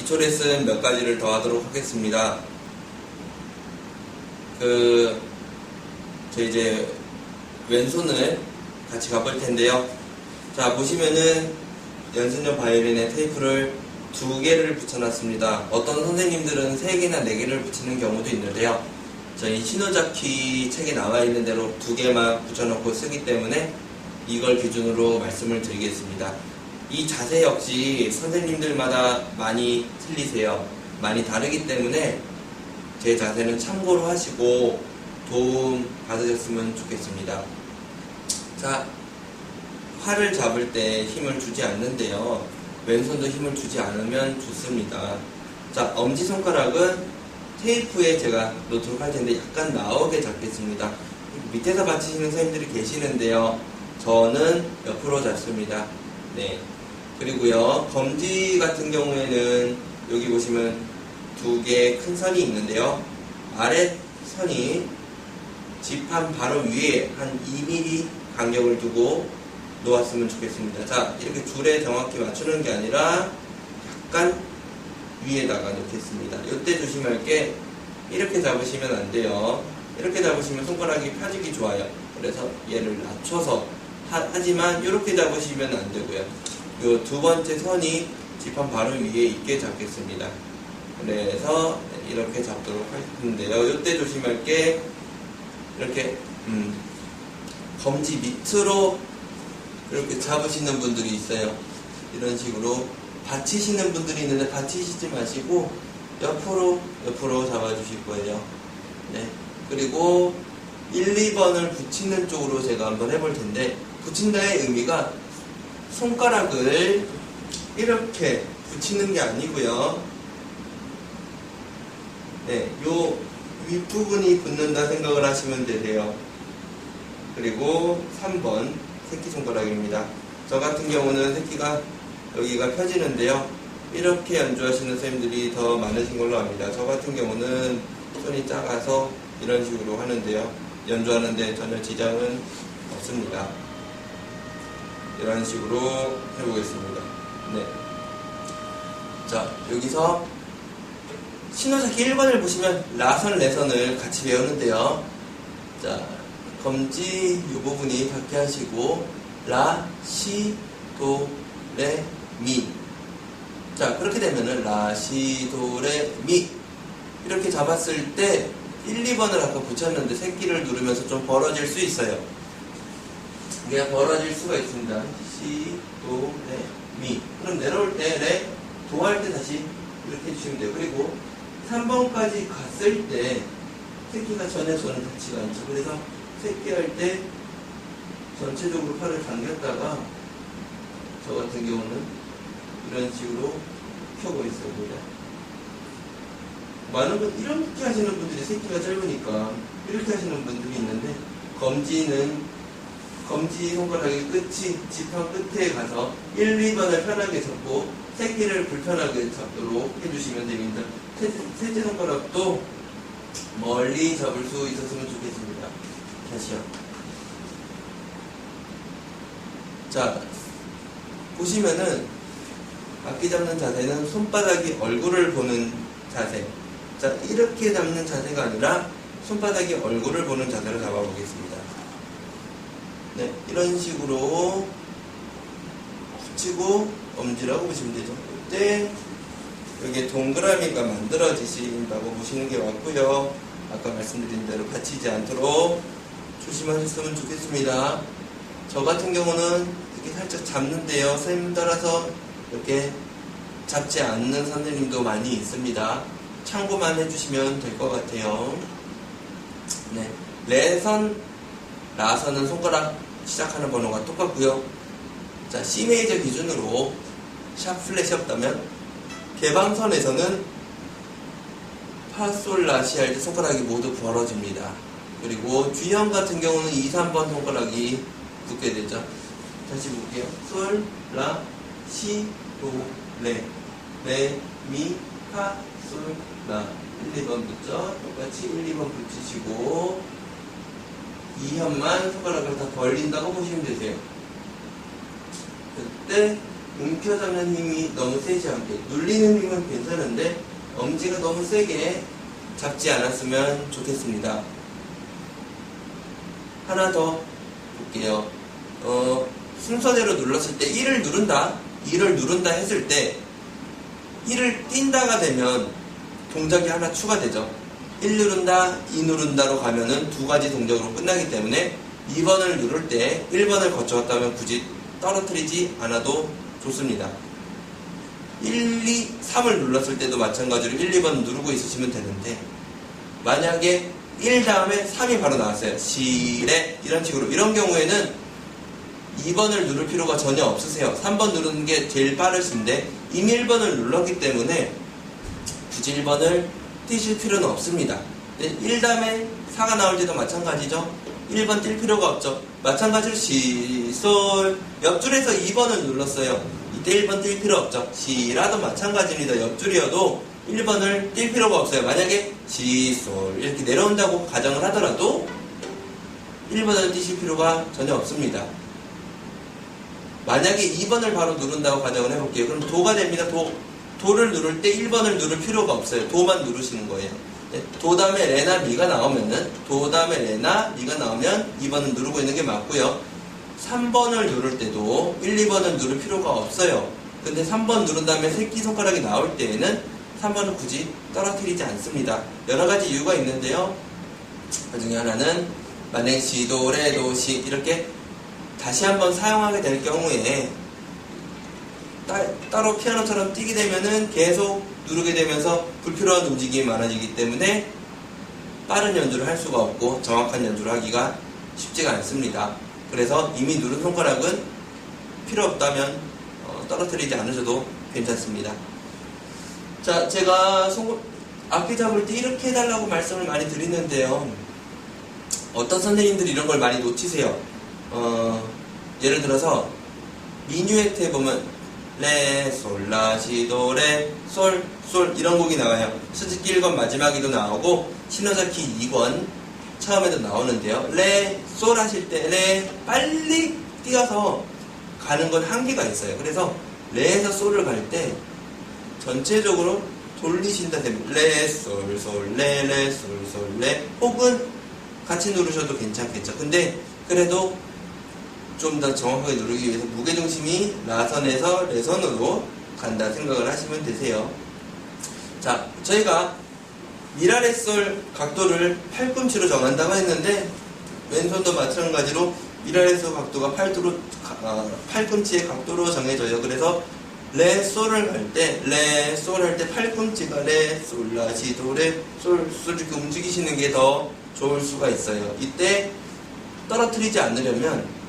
기초 레슨 몇 가지를 더 하도록 하겠습니다. 저 이제 왼손을 같이 가볼 텐데요. 자, 보시면은 연습용 바이올린에 테이프를 2개를 붙여놨습니다. 어떤 선생님들은 3개나 4개를 붙이는 경우도 있는데요. 저희 시노자키 책에 나와 있는 대로 2개만 붙여놓고 쓰기 때문에 이걸 기준으로 말씀을 드리겠습니다. 이 자세 역시 선생님들마다 많이 틀리세요. 많이 다르기 때문에 제 자세는 참고로 하시고 도움 받으셨으면 좋겠습니다. 자, 활을 잡을 때 힘을 주지 않는데요. 왼손도 힘을 주지 않으면 좋습니다. 자, 엄지손가락은 테이프에 제가 놓도록 할 텐데 약간 나오게 잡겠습니다. 밑에서 받치시는 선생님들이 계시는데요. 저는 옆으로 잡습니다. 네. 그리고요, 검지 같은 경우에는 여기 보시면 2개의 큰 선이 있는데요. 아래 선이 지판 바로 위에 한 2mm 간격을 두고 놓았으면 좋겠습니다. 자, 이렇게 줄에 정확히 맞추는 게 아니라 약간 위에다가 놓겠습니다. 이때 조심할 게 이렇게 잡으시면 안 돼요. 이렇게 잡으시면 손가락이 펴지기 좋아요. 그래서 얘를 낮춰서 하지만 이렇게 잡으시면 안 되고요. 요 2번째 선이 지판 바로 위에 있게 잡겠습니다. 그래서 이렇게 잡도록 할 텐데요. 이때 조심할 게 이렇게 검지 밑으로 이렇게 잡으시는 분들이 있어요. 이런 식으로 받치시는 분들이 있는데 받치시지 마시고 옆으로 잡아주실 거예요. 네. 그리고 1, 2번을 붙이는 쪽으로 제가 한번 해볼 텐데, 붙인다의 의미가 손가락을 이렇게 붙이는 게 아니고요. 네, 요 윗부분이 붙는다 생각을 하시면 되세요. 그리고 3번 새끼손가락입니다. 저 같은 경우는 새끼가 여기가 펴지는데요. 이렇게 연주하시는 선생님들이 더 많으신 걸로 압니다. 저 같은 경우는 손이 작아서 이런 식으로 하는데요. 연주하는데 전혀 지장은 없습니다. 이런 식으로 해보겠습니다. 네. 자, 여기서 시노자키 1번을 보시면 라선, 레선을 같이 배우는데요. 자, 검지 이 부분이 닿게 하시고 라, 시, 도, 레, 미. 자, 그렇게 되면은 라, 시, 도, 레, 미 이렇게 잡았을 때 1, 2번을 아까 붙였는데 새끼를 누르면서 좀 벌어질 수 있어요. 이게 벌어질 수가 있습니다. 시, 도, 레, 미. 그럼 내려올 때 레, 도 할 때 다시 이렇게 해주시면 돼요. 그리고 3번까지 갔을 때 새끼가 전혀 손을 닿지가 않죠. 그래서 새끼 할 때 전체적으로 팔을 당겼다가 저 같은 경우는 이런 식으로 펴고 있습니다. 많은 분 이렇게 하시는 분들이 새끼가 짧으니까 이렇게 하시는 분들이 있는데, 검지 손가락의 끝이 지판 끝에 가서 1, 2번을 편하게 잡고 새끼를 불편하게 잡도록 해주시면 됩니다. 셋째 손가락도 멀리 잡을 수 있었으면 좋겠습니다. 다시요. 자, 보시면은 악기 잡는 자세는 손바닥이 얼굴을 보는 자세. 자, 이렇게 잡는 자세가 아니라 손바닥이 얼굴을 보는 자세로 잡아보겠습니다. 네, 이런 식으로 붙이고 엄지라고 보시면 되죠. 이때 여기에 동그라미가 만들어지신다고 보시는 게 맞고요. 아까 말씀드린 대로 받치지 않도록 조심하셨으면 좋겠습니다. 저 같은 경우는 이렇게 살짝 잡는데요. 선생님 따라서 이렇게 잡지 않는 선생님도 많이 있습니다. 참고만 해주시면 될 것 같아요. 네, 레선, 라선은 손가락 시작하는 번호가 똑같고요. 자, C 메이저 기준으로 샵 플랫이 없다면 개방선에서는 파, 솔, 라, 시 할 때 손가락이 모두 벌어집니다. 그리고 G형 같은 경우는 2, 3번 손가락이 붙게 되죠. 다시 볼게요. 솔, 라, 시, 도, 레, 레, 미, 파, 솔, 라. 1, 2번 붙죠. 똑같이 1, 2번 붙이시고 2현만 손가락을 다 벌린다고 보시면 되세요. 그때 움켜잡는 힘이 너무 세지 않게, 눌리는 힘은 괜찮은데 엄지가 너무 세게 잡지 않았으면 좋겠습니다. 하나 더 볼게요. 순서대로 눌렀을 때 1을 누른다, 2를 누른다 했을 때 1을 띈다가 되면 동작이 하나 추가되죠. 1 누른다, 2 누른다로 가면은 두 가지 동작으로 끝나기 때문에 2번을 누를 때 1번을 거쳐갔다면 굳이 떨어뜨리지 않아도 좋습니다. 1, 2, 3을 눌렀을 때도 마찬가지로 1, 2번 누르고 있으시면 되는데, 만약에 1 다음에 3이 바로 나왔어요. 시레 이런 식으로, 이런 경우에는 2번을 누를 필요가 전혀 없으세요. 3번 누르는 게 제일 빠르신데 이미 1번을 눌렀기 때문에 굳이 1번을 띄실 필요는 없습니다. 1 다음에 4가 나올 때도 마찬가지죠. 1번 뛸 필요가 없죠. 마찬가지로 시, 솔, 옆줄에서 2번을 눌렀어요. 이때 1번 뛸 필요 없죠. 시라도 마찬가지입니다. 옆줄이어도 1번을 뛸 필요가 없어요. 만약에 시, 솔 이렇게 내려온다고 가정을 하더라도 1번을 띄실 필요가 전혀 없습니다. 만약에 2번을 바로 누른다고 가정을 해볼게요. 그럼 도가 됩니다. 도를 누를 때 1번을 누를 필요가 없어요. 도만 누르시는 거예요. 도 다음에 레나 미가 나오면은, 도 다음에 레나 미가 나오면 2번을 누르고 있는 게 맞고요. 3번을 누를 때도 1, 2번을 누를 필요가 없어요. 근데 3번 누른 다음에 새끼손가락이 나올 때에는 3번을 굳이 떨어뜨리지 않습니다. 여러 가지 이유가 있는데요. 그 중에 하나는 만약 시, 도, 레, 도, 시 이렇게 다시 한번 사용하게 될 경우에 따로 피아노처럼 뛰게 되면은 계속 누르게 되면서 불필요한 움직임이 많아지기 때문에 빠른 연주를 할 수가 없고 정확한 연주를 하기가 쉽지가 않습니다. 그래서 이미 누른 손가락은 필요 없다면 떨어뜨리지 않으셔도 괜찮습니다. 자, 제가 악기 잡을 때 이렇게 해달라고 말씀을 많이 드리는데요. 어떤 선생님들이 이런 걸 많이 놓치세요. 예를 들어서 미뉴에트에 보면 레, 솔, 라, 시, 도, 레, 솔, 솔 이런 곡이 나와요. 스즈키 1권 마지막에도 나오고 시노자키 2권 처음에도 나오는데요. 레, 솔 하실 때 레 빨리 뛰어서 가는 건 한계가 있어요. 그래서 레에서 솔을 갈 때 전체적으로 돌리신다 됩니다. 레, 솔, 솔, 레, 레, 솔, 솔, 레 혹은 같이 누르셔도 괜찮겠죠. 근데 그래도 좀 더 정확하게 누르기 위해서 무게중심이 라선에서 레선으로 간다 생각을 하시면 되세요. 자, 저희가 미라레솔 각도를 팔꿈치로 정한다고 했는데 왼손도 마찬가지로 미라레솔 각도가 팔꿈치의 각도로 정해져요. 그래서 레, 솔을 할 때, 레, 솔 할 때 팔꿈치가 레, 솔, 라, 시, 도, 레, 솔, 솔 이렇게 움직이시는 게 더 좋을 수가 있어요. 이때 떨어뜨리지 않으려면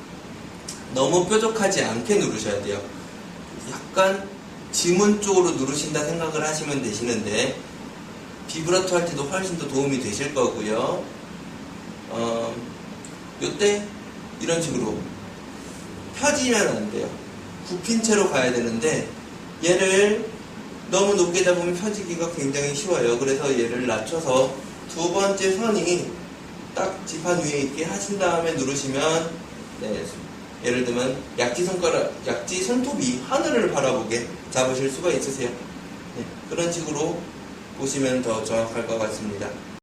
너무 뾰족하지 않게 누르셔야 돼요. 약간 지문 쪽으로 누르신다 생각을 하시면 되시는데 비브라토 할 때도 훨씬 더 도움이 되실 거고요. 요때 이런 식으로 펴지면 안 돼요. 굽힌 채로 가야 되는데 얘를 너무 높게 잡으면 펴지기가 굉장히 쉬워요. 그래서 얘를 낮춰서 두 번째 선이 딱 지판 위에 있게 하신 다음에 누르시면 예를 들면 약지 손톱이 하늘을 바라보게 잡으실 수가 있으세요. 그런 식으로 보시면 더 정확할 것 같습니다.